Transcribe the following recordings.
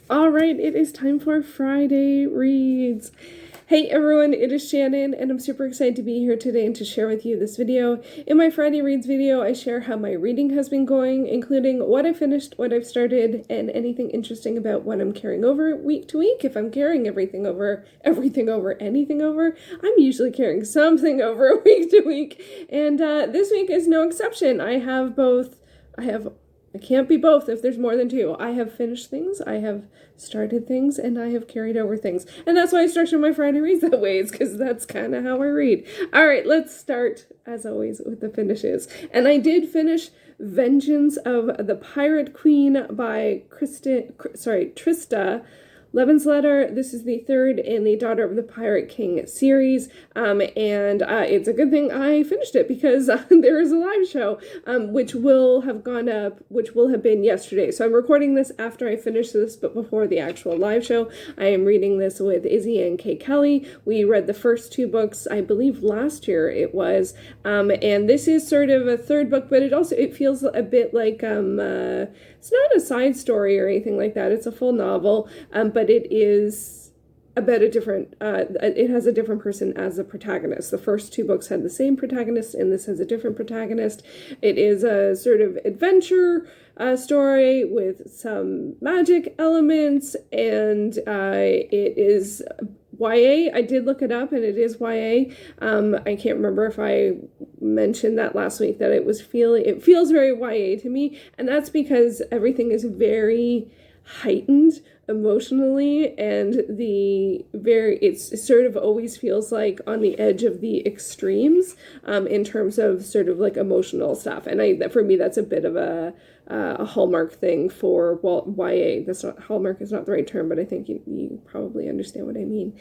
All right, it is time for Friday Reads. Hey everyone, it is Shannon, and I'm super excited to be here today and to share with you this video. In my Friday Reads video, I share how my reading has been going, including what I finished, what I've started, and anything interesting about what I'm carrying over week to week. If I'm carrying anything over, I'm usually carrying something over week to week, and this week is no exception. I can't be both if there's more than two. I have finished things, I have started things, and I have carried over things. And that's why I structure my Friday Reads that way, is because that's kind of how I read. All right, let's start, as always, with the finishes. And I did finish Vengeance of the Pirate Queen by Tricia Levenseller. This is the third in the Daughter of the Pirate King series, and it's a good thing I finished it, because there is a live show, which will have been yesterday. So I'm recording this after I finish this, but before the actual live show. I am reading this with Izzy and Kay Kelly. We read the first two books, I believe last year it was, and this is sort of a third book, but it feels a bit like, it's not a side story or anything like that. It's a full novel, but it is about it has a different person as the protagonist. The first two books had the same protagonist, and this has a different protagonist. It is a sort of adventure story with some magic elements, and it is YA. I did look it up, and it is YA. I can't remember if I mentioned that last week, that it feels very YA to me, and that's because everything is very heightened emotionally, and it sort of always feels like on the edge of the extremes, in terms of sort of like emotional stuff. And for me, that's a bit of a hallmark thing for YA. Hallmark is not the right term, but I think you probably understand what I mean.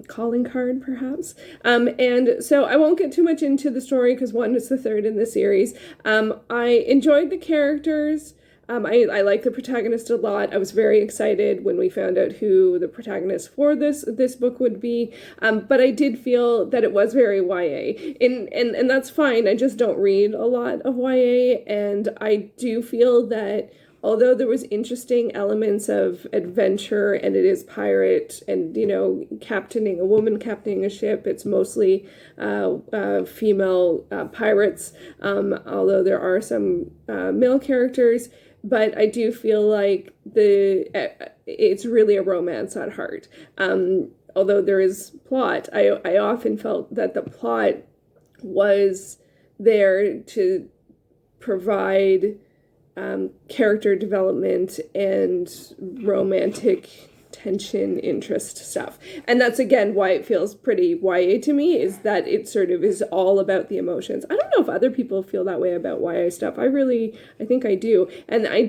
Calling card, perhaps. And so I won't get too much into the story, because one, is the third in the series. I enjoyed the characters. I like the protagonist a lot. I was very excited when we found out who the protagonist for this book would be. But I did feel that it was very YA. And that's fine. I just don't read a lot of YA. And I do feel that although there was interesting elements of adventure, and it is pirate, and, a woman captaining a ship, it's mostly female pirates, although there are some male characters. But I do feel like it's really a romance at heart. Although there is plot, I often felt that the plot was there to provide character development and romantic tension, interest stuff. And that's, again, why it feels pretty YA to me, is that it sort of is all about the emotions. I don't know if other people feel that way about YA stuff. I think I do. And I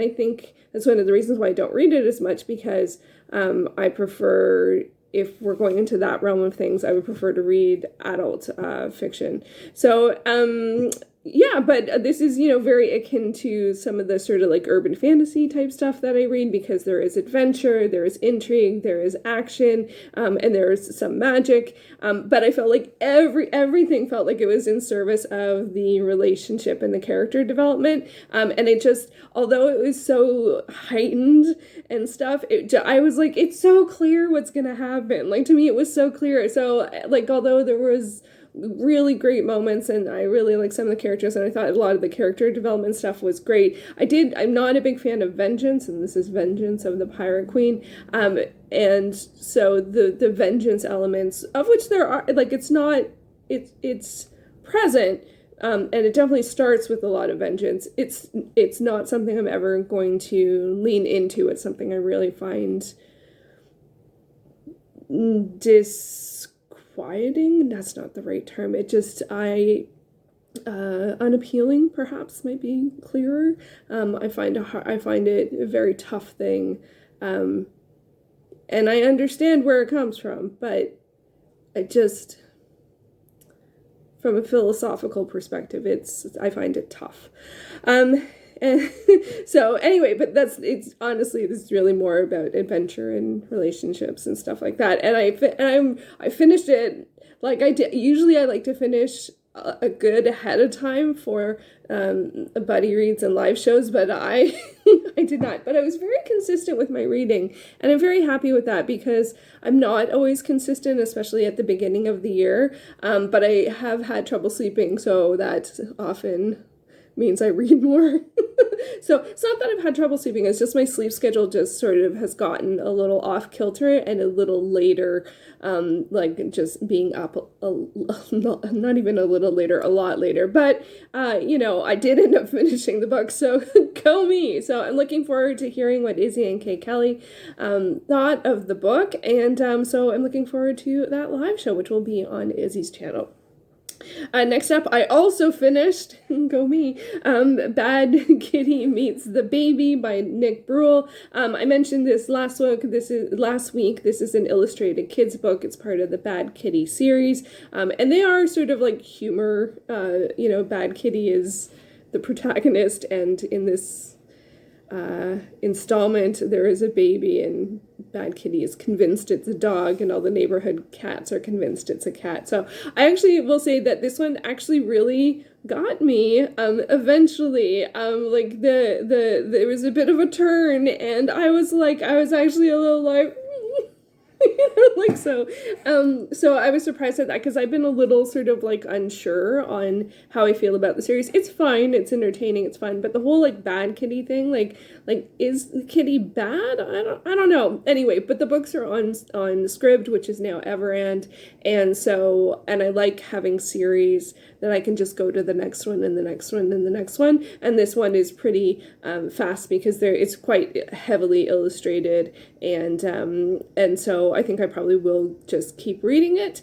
think that's one of the reasons why I don't read it as much, because I prefer, if we're going into that realm of things, I would prefer to read adult fiction. So, yeah, but this is, very akin to some of the sort of like urban fantasy type stuff that I read, because there is adventure, there is intrigue, there is action, and there is some magic. But I felt like everything felt like it was in service of the relationship and the character development. And it just, although it was so heightened and stuff, I was like, it's so clear what's going to happen. Like, to me, it was so clear. So, like, although there was really great moments, and I really like some of the characters, and I thought a lot of the character development stuff was great. I'm not a big fan of Vengeance, and this is Vengeance of the Pirate Queen, and so the vengeance elements, of which there are, like, it's present, and it definitely starts with a lot of vengeance. It's not something I'm ever going to lean into. It's something I really find disquieting. That's not the right term. It just, unappealing, perhaps, might be clearer. I find it a very tough thing, and I understand where it comes from, but from a philosophical perspective, I find it tough. And so anyway, but honestly, this is really more about adventure and relationships and stuff like that. And I finished it like I did. Usually I like to finish a good ahead of time for buddy reads and live shows, but I I did not. But I was very consistent with my reading, and I'm very happy with that because I'm not always consistent, especially at the beginning of the year. But I have had trouble sleeping, so that often means I read more. So it's not that I've had trouble sleeping, it's just my sleep schedule just sort of has gotten a little off kilter and a little later, like just being up, not even a little later, a lot later. But, I did end up finishing the book, so go me. So I'm looking forward to hearing what Izzy and Kay Kelly thought of the book, and so I'm looking forward to that live show, which will be on Izzy's channel. Next up, I also finished, go me, Bad Kitty Meets the Baby by Nick Bruel. I mentioned this last week. This is an illustrated kids book. It's part of the Bad Kitty series. And they are sort of like humor. Bad Kitty is the protagonist, and in this installment, there is a baby, and Bad Kitty is convinced it's a dog, and all the neighborhood cats are convinced it's a cat. So I actually will say that this one actually really got me. Eventually, like there was a bit of a turn, and I was actually a little like. So I was surprised at that because I've been a little sort of like unsure on how I feel about the series. It's fine, it's entertaining, it's fun, but the whole like Bad Kitty thing, like is the kitty bad? I don't know. Anyway, but the books are on Scribd, which is now Everand, and I like having series that I can just go to the next one and the next one and the next one. And this one is pretty fast because it's quite heavily illustrated, and so I think I probably will just keep reading it.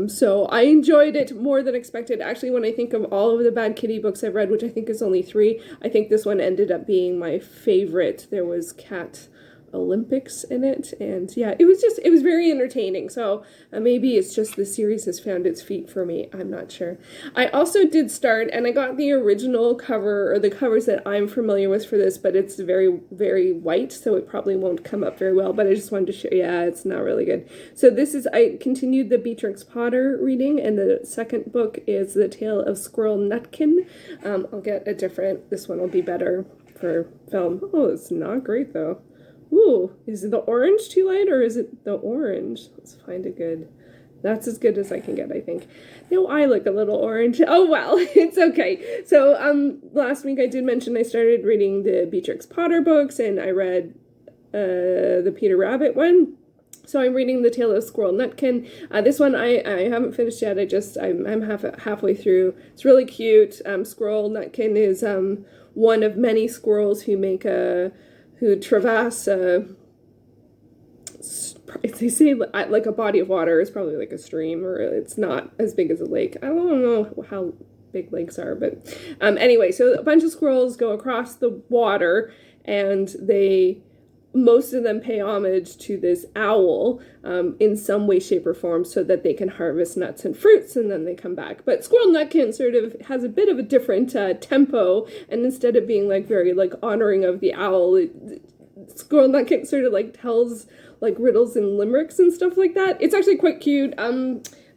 So I enjoyed it more than expected. Actually, when I think of all of the Bad Kitty books I've read, which I think is only 3, I think this one ended up being my favorite. There was Cat Olympics in it, and yeah, it was very entertaining. So maybe it's just the series has found its feet for me. I'm not sure. I also did start, and I got the original cover, or the covers that I'm familiar with for this, but it's very, very white, so it probably won't come up very well, but I just wanted to show, yeah, it's not really good. So I continued the Beatrix Potter reading, and the second book is The Tale of Squirrel Nutkin. I'll get this one will be better for film. Oh, it's not great though. Ooh, is the orange too light, or is it the orange? Let's find a good. That's as good as I can get, I think. No, I look a little orange. Oh, well, it's okay. So, last week I did mention I started reading the Beatrix Potter books, and I read the Peter Rabbit one. So I'm reading The Tale of Squirrel Nutkin. This one I haven't finished yet. I'm halfway through. It's really cute. Squirrel Nutkin is one of many squirrels who traverse they say like a body of water. Is probably like a stream, or it's not as big as a lake. I don't know how big lakes are, but anyway, so a bunch of squirrels go across the water, and most of them pay homage to this owl in some way, shape, or form, so that they can harvest nuts and fruits, and then they come back. But Squirrel Nutkin sort of has a bit of a different tempo, and instead of being like very like honoring of the owl, Squirrel Nutkin sort of like tells like riddles and limericks and stuff like that. It's actually quite cute.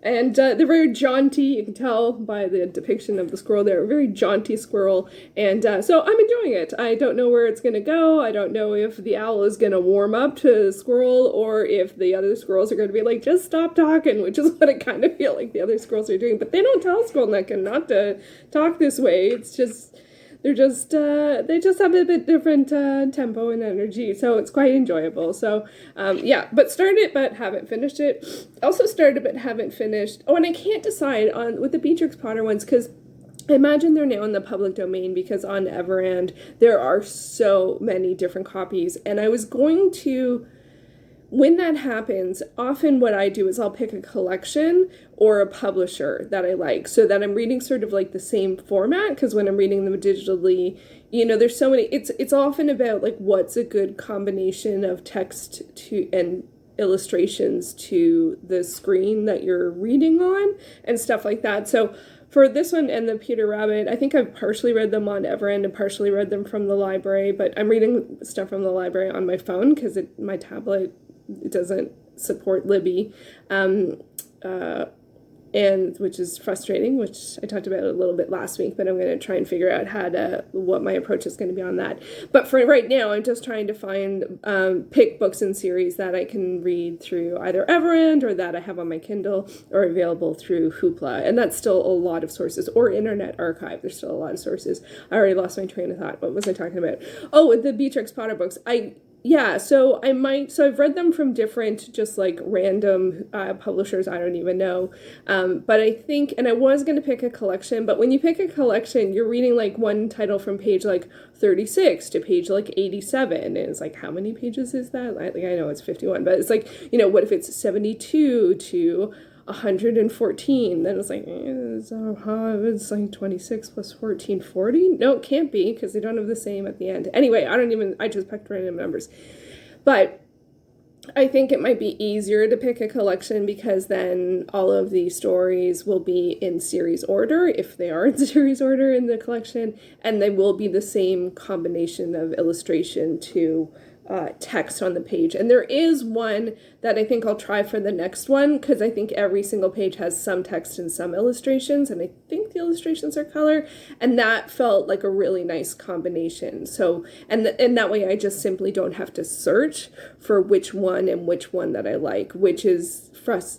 And they're very jaunty. You can tell by the depiction of the squirrel. They're a very jaunty squirrel. And so I'm enjoying it. I don't know where it's going to go. I don't know if the owl is going to warm up to the squirrel, or if the other squirrels are going to be like, just stop talking, which is what I kind of feel like the other squirrels are doing. But they don't tell Squirrel Nutkin not to talk this way. It's just... they just have a bit different tempo and energy, so it's quite enjoyable. So, but started but haven't finished it. Also started but haven't finished. Oh, and I can't decide with the Beatrix Potter ones, because I imagine they're now in the public domain, because on Everand there are so many different copies, and I was going to... When that happens, often what I do is I'll pick a collection or a publisher that I like, so that I'm reading sort of like the same format, because when I'm reading them digitally, there's so many, it's often about like what's a good combination of text and illustrations to the screen that you're reading on and stuff like that. So for this one and the Peter Rabbit, I think I've partially read them on Everand and partially read them from the library, but I'm reading stuff from the library on my phone because my tablet, it doesn't support Libby. and which is frustrating, which I talked about a little bit last week, but I'm going to try and figure out what my approach is going to be on that. But for right now, I'm just trying to pick books and series that I can read through either Everend or that I have on my Kindle or available through Hoopla. And that's still a lot of sources, or Internet Archive. There's still a lot of sources. I already lost my train of thought. What was I talking about? Oh, the Beatrix Potter books. So I've read them from different, just like random publishers I don't even know. But I think, and I was going to pick a collection, but when you pick a collection, you're reading like one title from page like 36 to page like 87. And it's like, how many pages is that? I know it's 51, but it's like, what if it's 72 to 114? Then it's like, it's like 26 plus 14, 40? No, it can't be, because they don't have the same at the end. Anyway, I just picked random numbers. But I think it might be easier to pick a collection, because then all of the stories will be in series order, if they are in series order in the collection, and they will be the same combination of illustration to text on the page. And there is one that I think I'll try for the next one, because I think every single page has some text and some illustrations, and I think the illustrations are color, and that felt like a really nice combination. So, and that way I just simply don't have to search for which one that I like, which is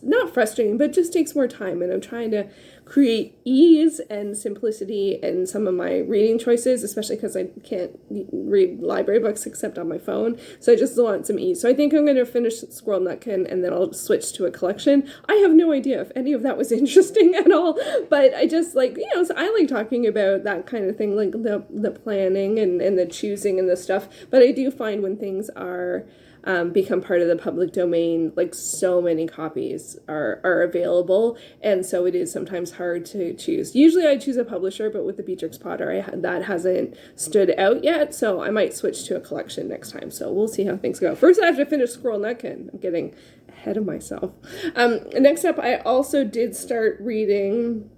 not frustrating, but just takes more time, and I'm trying to create ease and simplicity in some of my reading choices, especially because I can't read library books except on my phone. So I just want some ease. So I think I'm going to finish Squirrel Nutkin, and then I'll switch to a collection. I have no idea if any of that was interesting at all, but I just like, so I like talking about that kind of thing, like the planning and the choosing and the stuff. But I do find when things are become part of the public domain, like so many copies are available, and so it is sometimes hard to choose. Usually I choose a publisher, but with the Beatrix Potter, that hasn't stood out yet, so I might switch to a collection next time. So we'll see how things go. First I have to finish Squirrel Nutkin. I'm getting ahead of myself. Next up, I also did start reading,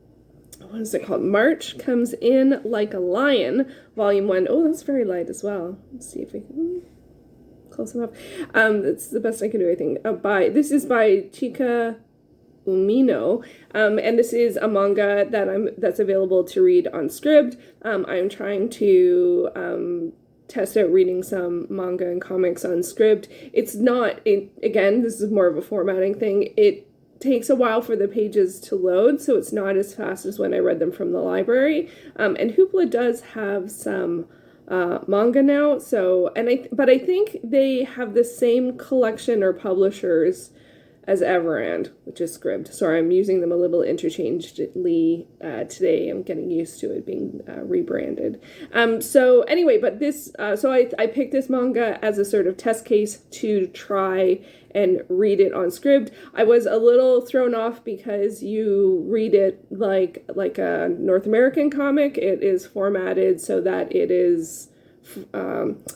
what is it called? March Comes In Like a Lion, Volume 1. Oh, that's very light as well. Let's see if we can... Close enough. That's the best I can do, I think. This is by Chica, Umino, and this is a manga that's available to read on Scribd. I'm trying to test out reading some manga and comics on Scribd. It's not, again, this is more of a formatting thing. It takes a while for the pages to load, so it's not as fast as when I read them from the library. And Hoopla does have some manga now, but I think they have the same collection or publishers as Everend, which is Scribd. Sorry, I'm using them a little interchangeably today. I'm getting used to it being rebranded. So anyway, but this, so I picked this manga as a sort of test case to try and read it on Scribd. I was a little thrown off because you read it like a North American comic. It is formatted so that it is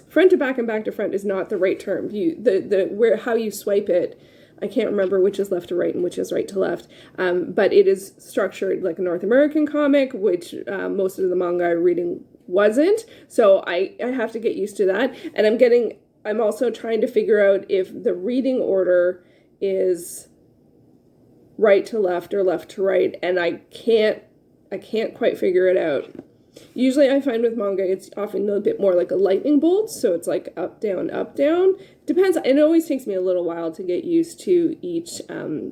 front to back and back to front is not the right term. How you swipe it, I can't remember which is left to right and which is right to left, but it is structured like a North American comic, which most of the manga I'm reading wasn't. So I have to get used to that, and I'm also trying to figure out if the reading order is right to left or left to right, and I can't quite figure it out. Usually I find with manga it's often a bit more like a lightning bolt, so it's like up, down, up, down. Depends, and it always takes me a little while to get used to each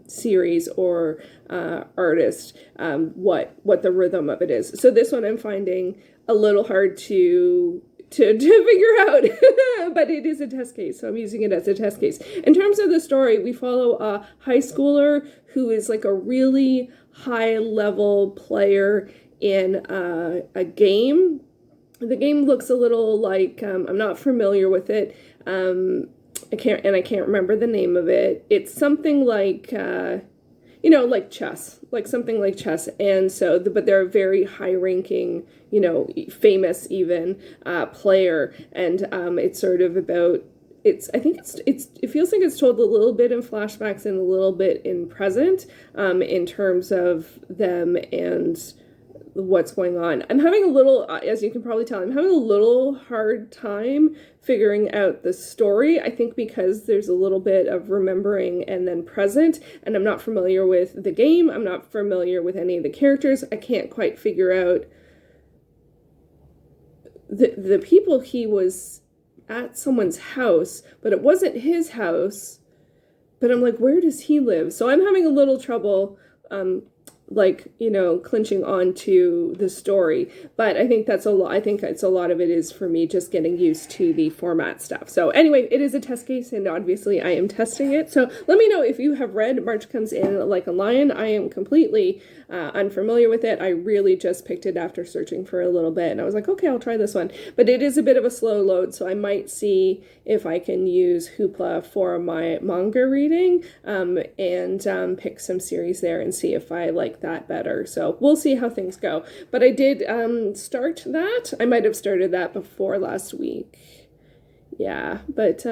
series or artist, what the rhythm of it is. So this one I'm finding a little hard to figure out, but it is a test case, so I'm using it as a test case. In terms of the story, we follow a high schooler who is like a really high-level player in a game. The game looks a little like, I'm not familiar with it, I can't remember the name of it. It's something like, like chess, something like chess. And so, but they're a very high-ranking, famous even player. And it's sort of about, it feels like it's told a little bit in flashbacks and a little bit in present, in terms of them and what's going on. I'm having a little, as you can probably tell, I'm having a little hard time figuring out the story. I think because there's a little bit of remembering and then present, and I'm not familiar with the game. I'm not familiar with any of the characters. I can't quite figure out the people. He was at someone's house, but it wasn't his house. But I'm like, where does he live? So I'm having a little trouble clinching onto the story. But I think that's a lot. I think it's a lot of it is for me just getting used to the format stuff. So anyway, it is a test case, and obviously I am testing it. So let me know if you have read March Comes In Like a Lion. I am completely unfamiliar with it. I really just picked it after searching for a little bit, and I was like, okay, I'll try this one. But it is a bit of a slow load, so I might see if I can use Hoopla for my manga reading and pick some series there and see if I like that better. So we'll see how things go. But I did start that. I might have started that before last week. Yeah, but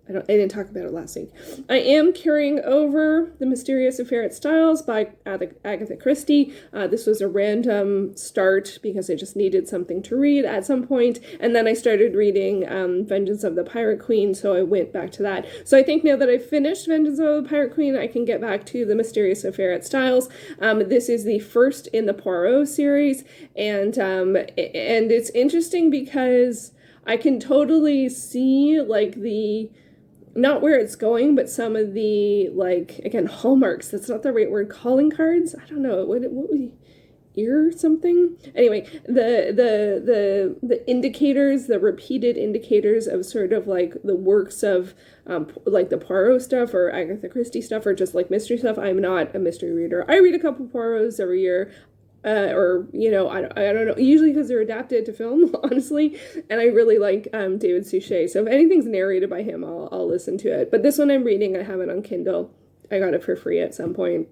I didn't talk about it last week. I am carrying over The Mysterious Affair at Styles by Agatha Christie. This was a random start because I just needed something to read at some point. And then I started reading Vengeance of the Pirate Queen, so I went back to that. So I think now that I've finished Vengeance of the Pirate Queen, I can get back to The Mysterious Affair at Styles. This is the first in the Poirot series, and it's interesting because I can totally see, like, not where it's going, but some of the, like, again, hallmarks, that's not the right word, calling cards, I don't know, what would ear something? Anyway, the indicators, the repeated indicators of sort of like the works of like the Poirot stuff or Agatha Christie stuff or just like mystery stuff. I'm not a mystery reader. I read a couple Poirots every year. I don't know, usually because they're adapted to film, honestly, and I really like David Suchet, so if anything's narrated by him, I'll listen to it. But this one I'm reading, I have it on Kindle. I got it for free at some point,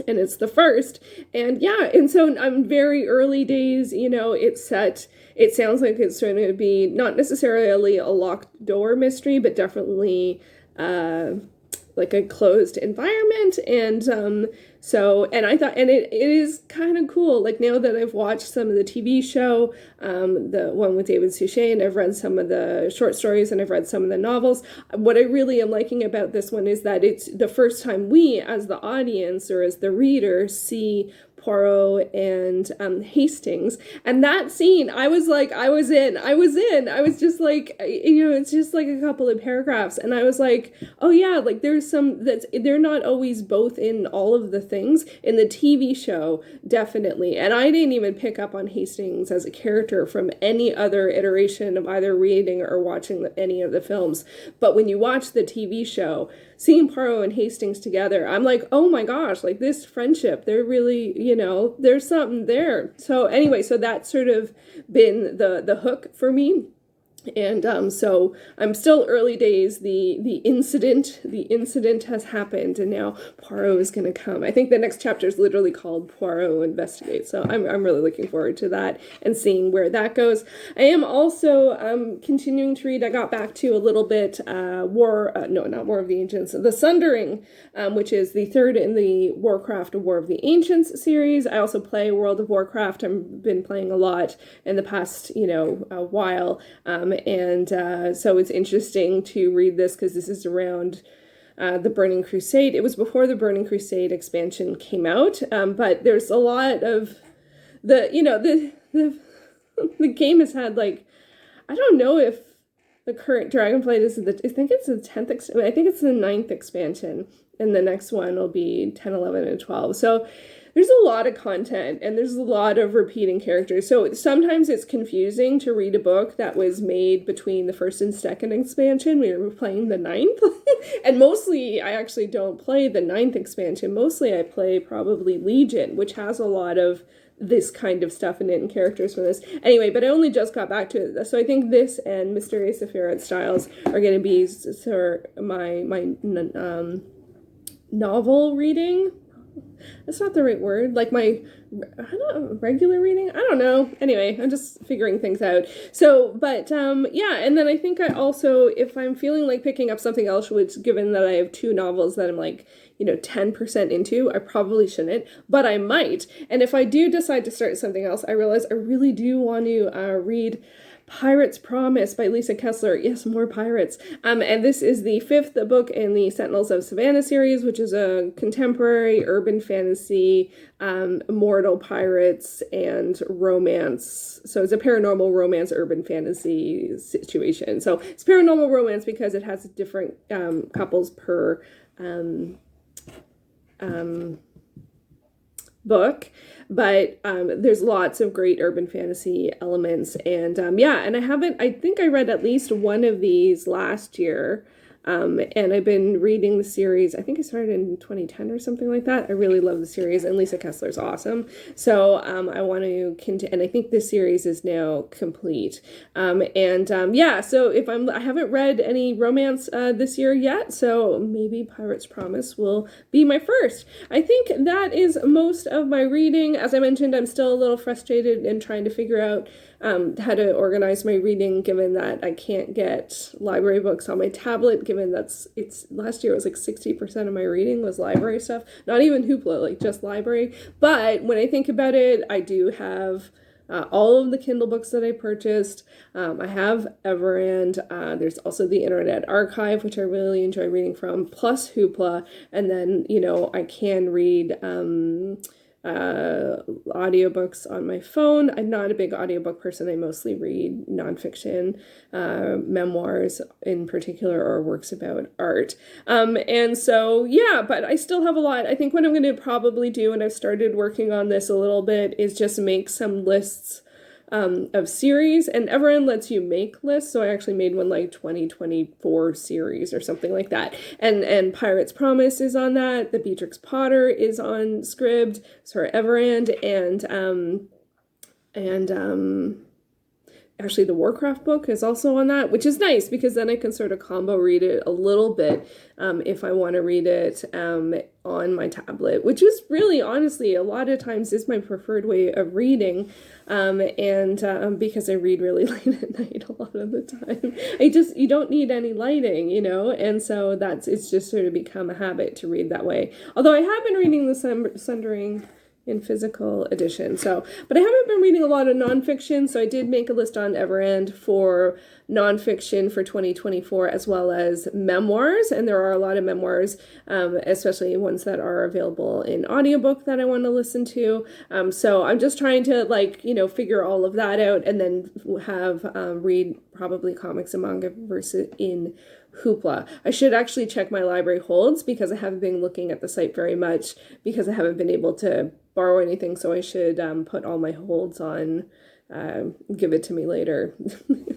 and it's the first, and yeah, and so I'm very early days, it's set, it sounds like it's going to be not necessarily a locked door mystery, but definitely like a closed environment, and I thought, and it is kind of cool, like now that I've watched some of the TV show, the one with David Suchet, and I've read some of the short stories and I've read some of the novels, what I really am liking about this one is that it's the first time we as the audience or as the reader see Poirot and Hastings, and that scene, I was like, I was just like, it's just like a couple of paragraphs, and I was like, oh yeah, like there's some, they're not always both in all of the things in the TV show, definitely, and I didn't even pick up on Hastings as a character from any other iteration of either reading or watching any of the films, but when you watch the TV show, seeing Poirot and Hastings together, I'm like, oh my gosh, like this friendship, they're really, there's something there. So anyway, so that's sort of been the hook for me. And so I'm still early days. The incident has happened, and now Poirot is going to come. I think the next chapter is literally called Poirot Investigates. So I'm really looking forward to that and seeing where that goes. I am also continuing to read. I got back to a little bit not War of the Ancients, the Sundering, which is the third in the WarCraft War of the Ancients series. I also play World of Warcraft. I've been playing a lot in the past, a while. So it's interesting to read this because this is around the Burning Crusade. It was before the Burning Crusade expansion came out, but there's a lot of the game has had, like, I don't know if the current Dragonflight is I think it's the 10th, I think it's the 9th expansion, and the next one will be 10, 11, and 12. So there's a lot of content, and there's a lot of repeating characters. So sometimes it's confusing to read a book that was made between the first and second expansion. We were playing the 9th. And mostly, I actually don't play the 9th expansion. Mostly, I play probably Legion, which has a lot of this kind of stuff in it and characters from this. Anyway, but I only just got back to it. So I think this and Mysterious Affair at Styles are going to be sort of my novel reading. That's not the right word. Like my I don't know, regular reading? I don't know. Anyway, I'm just figuring things out. So, but yeah, and then I think I also, if I'm feeling like picking up something else, which given that I have 2 novels that I'm like, 10% into, I probably shouldn't, but I might. And if I do decide to start something else, I realize I really do want to read Pirate's Promise by Lisa Kessler. Yes, more pirates. And this is the 5th book in the Sentinals of Savannah series, which is a contemporary urban fantasy, immortal pirates and romance. So it's a paranormal romance urban fantasy situation. So it's paranormal romance because it has different couples per book, but there's lots of great urban fantasy elements, and and I think I read at least one of these last year, and I've been reading the series. I think I started in 2010 or something like that. I really love the series, and Lisa Kessler's awesome. So I want to continue, and I think this series is now complete. So if I haven't read any romance this year yet, so maybe Pirate's Promise will be my first. I think that is most of my reading. As I mentioned, I'm still a little frustrated in trying to figure out how to organize my reading, given that I can't get library books on my tablet, given last year it was like 60% of my reading was library stuff, not even Hoopla, like just library. But when I think about it, I do have all of the Kindle books that I purchased. I have Everand. There's also the Internet Archive, which I really enjoy reading from, plus Hoopla. And then, I can read audiobooks on my phone. I'm not a big audiobook person. I mostly read nonfiction, memoirs in particular, or works about art. But I still have a lot. I think what I'm going to probably do, and I've started working on this a little bit, is just make some lists of series, and Everend lets you make lists, so I actually made one like 2024 series or something like that, and Pirate's Promise is on that, the Beatrix Potter is on Scribd, sorry, Everend, and actually the WarCraft book is also on that, which is nice because then I can sort of combo read it a little bit if I want to read it on my tablet, which is really, honestly, a lot of times is my preferred way of reading, because I read really late at night a lot of the time. You don't need any lighting, and so it's just sort of become a habit to read that way. Although I have been reading the Sundering in physical edition. But I haven't been reading a lot of nonfiction, so I did make a list on Everend for nonfiction for 2024, as well as memoirs, and there are a lot of memoirs, especially ones that are available in audiobook that I want to listen to. So I'm just trying to figure all of that out, and then have read probably comics and manga versus in Hoopla. I should actually check my library holds because I haven't been looking at the site very much because I haven't been able to borrow anything, so I should put all my holds on, give it to me later.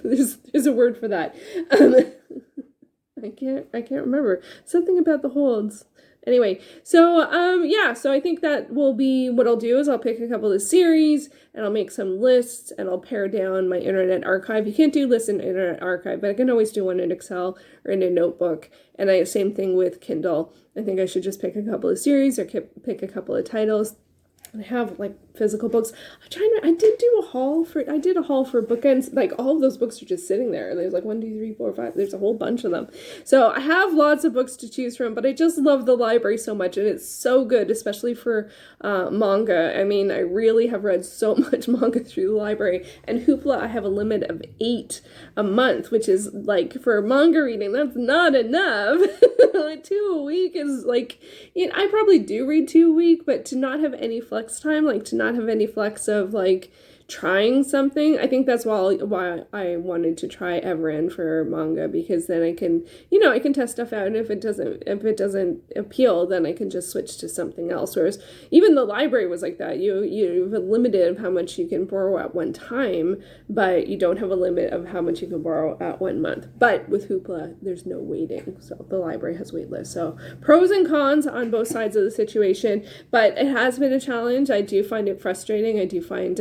there's a word for that. I can't remember. Something about the holds. Anyway, so I think that will be what I'll do is I'll pick a couple of series and I'll make some lists and I'll pare down my Internet Archive. You can't do lists in Internet Archive, but I can always do one in Excel or in a notebook. And same thing with Kindle. I think I should just pick a couple of series or pick a couple of titles. I have physical books. I did a haul for bookends. All of those books are just sitting there. There's 1, 2, 3, 4, 5. There's a whole bunch of them. So I have lots of books to choose from, but I just love the library so much, and it's so good, especially for manga. I mean, I really have read so much manga through the library. And Hoopla, I have a limit of 8 a month, which is for manga reading, that's not enough. 2 a week is I probably do read 2 a week, but to not have any flex time, to not have any flex of trying something. I think that's why I wanted to try Everend for manga, because then I can, I can test stuff out, and if it doesn't appeal, then I can just switch to something else. Whereas even the library was like that. You have a limit of how much you can borrow at one time, but you don't have a limit of how much you can borrow at 1 month. But with Hoopla, there's no waiting, so the library has wait lists. So pros and cons on both sides of the situation, but it has been a challenge. I do find it frustrating. I do find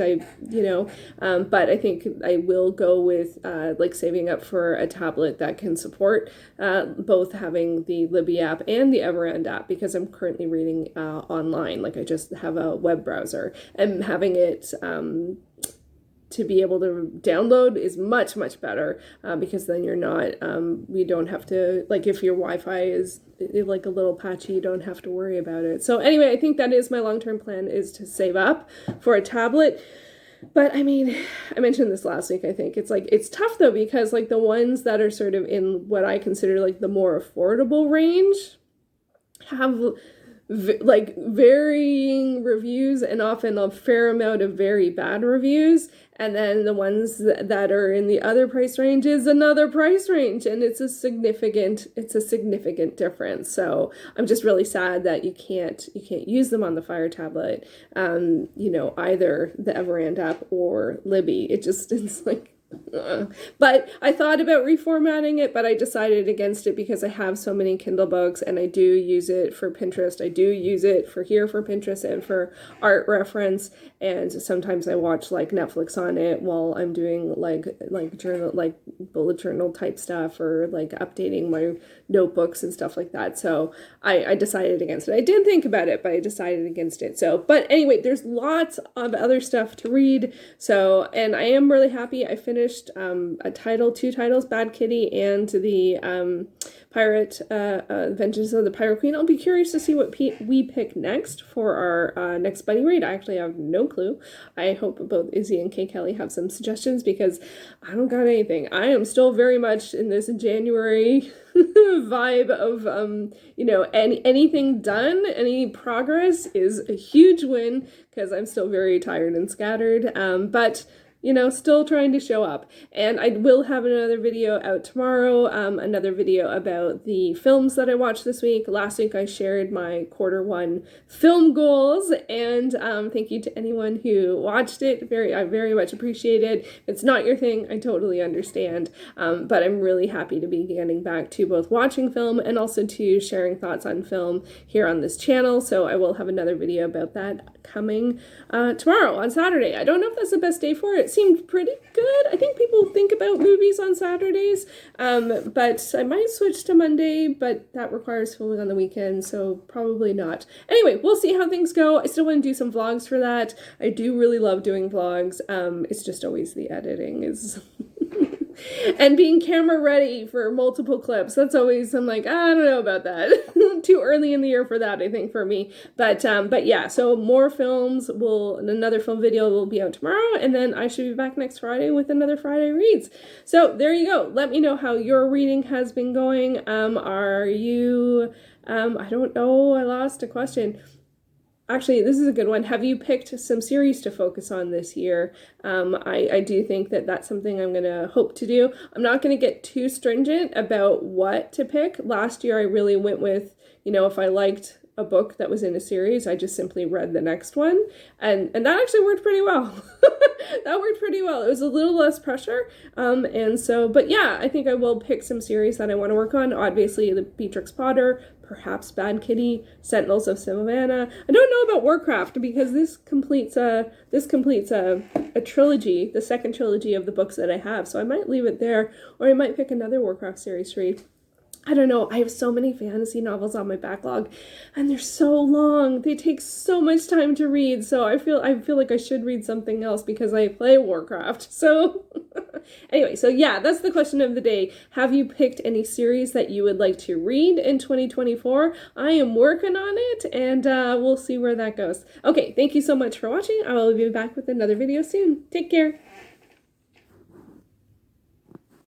you know, but I think I will go with like saving up for a tablet that can support both having the Libby app and the Everend app, because I'm currently reading online. Like I just have a web browser, and having it to be able to download is much, much better, because then you're not, you don't have to, like if your Wi-Fi is like a little patchy, you don't have to worry about it. So anyway, I think that is my long-term plan, is to save up for a tablet. But I mean, I mentioned this last week, I think. It's like, it's tough though, because like the ones that are sort of in what I consider like the more affordable range have like varying reviews, and often a fair amount of very bad reviews. And then the ones that are in the other price range is another price range, and it's a significant difference. So I'm just really sad that you can't use them on the Fire tablet, you know, either the Everend app or Libby. It's like, but I thought about reformatting it, but I decided against it because I have so many Kindle books, and I do use it for Pinterest. I do use it for Pinterest and for art reference, and sometimes I watch like Netflix on it while I'm doing like journal, like bullet journal type stuff, or like updating my notebooks and stuff like that. So I decided against it. I did think about it, but I decided against it. So, but anyway, there's lots of other stuff to read. So, and I am really happy. I finished two titles, Bad Kitty and the Pirate Vengeance of the Pirate Queen. I'll be curious to see what we pick next for our next buddy read. I actually have no clue. I hope both Izzy and Kay Kelly have some suggestions, because I don't got anything. I am still very much in this January vibe of you know, anything done, any progress is a huge win, because I'm still very tired and scattered, but you know, still trying to show up. And I will have another video out tomorrow, another video about the films that I watched this week. Last week I shared my Q1 film goals, and thank you to anyone who watched it. I very much appreciate it. If it's not your thing, I totally understand, but I'm really happy to be getting back to both watching film and also to sharing thoughts on film here on this channel. So I will have another video about that coming tomorrow on Saturday. I don't know if that's the best day for it. Seemed pretty good. I think people think about movies on Saturdays, but I might switch to Monday, but that requires filming on the weekend, so probably not. Anyway, we'll see how things go. I still want to do some vlogs for that. I do really love doing vlogs. It's just always the editing is and being camera ready for multiple clips. That's always, I'm like, I don't know about that. Too early in the year for that, I think, for me. But yeah, so more films another film video will be out tomorrow, and then I should be back next Friday with another Friday Reads. So there you go. Let me know how your reading has been going. Are you, I don't know, I lost a question. Actually, this is a good one. Have you picked some series to focus on this year? I do think that that's something I'm going to hope to do. I'm not going to get too stringent about what to pick. Last year, I really went with, you know, if I liked a book that was in a series, I just simply read the next one. And that actually worked pretty well. That worked pretty well. It was a little less pressure. And so, but yeah, I think I will pick some series that I want to work on. Obviously, the Beatrix Potter, perhaps Bad Kitty, Sentinals of Savannah. I don't know about WarCraft, because this completes a trilogy, the second trilogy of the books that I have. So I might leave it there, or I might pick another WarCraft series to read. I don't know. I have so many fantasy novels on my backlog, and they're so long. They take so much time to read. So I feel like I should read something else because I play WarCraft. So anyway, so yeah, that's the question of the day. Have you picked any series that you would like to read in 2024? I am working on it, and we'll see where that goes. Okay, thank you so much for watching. I will be back with another video soon. Take care.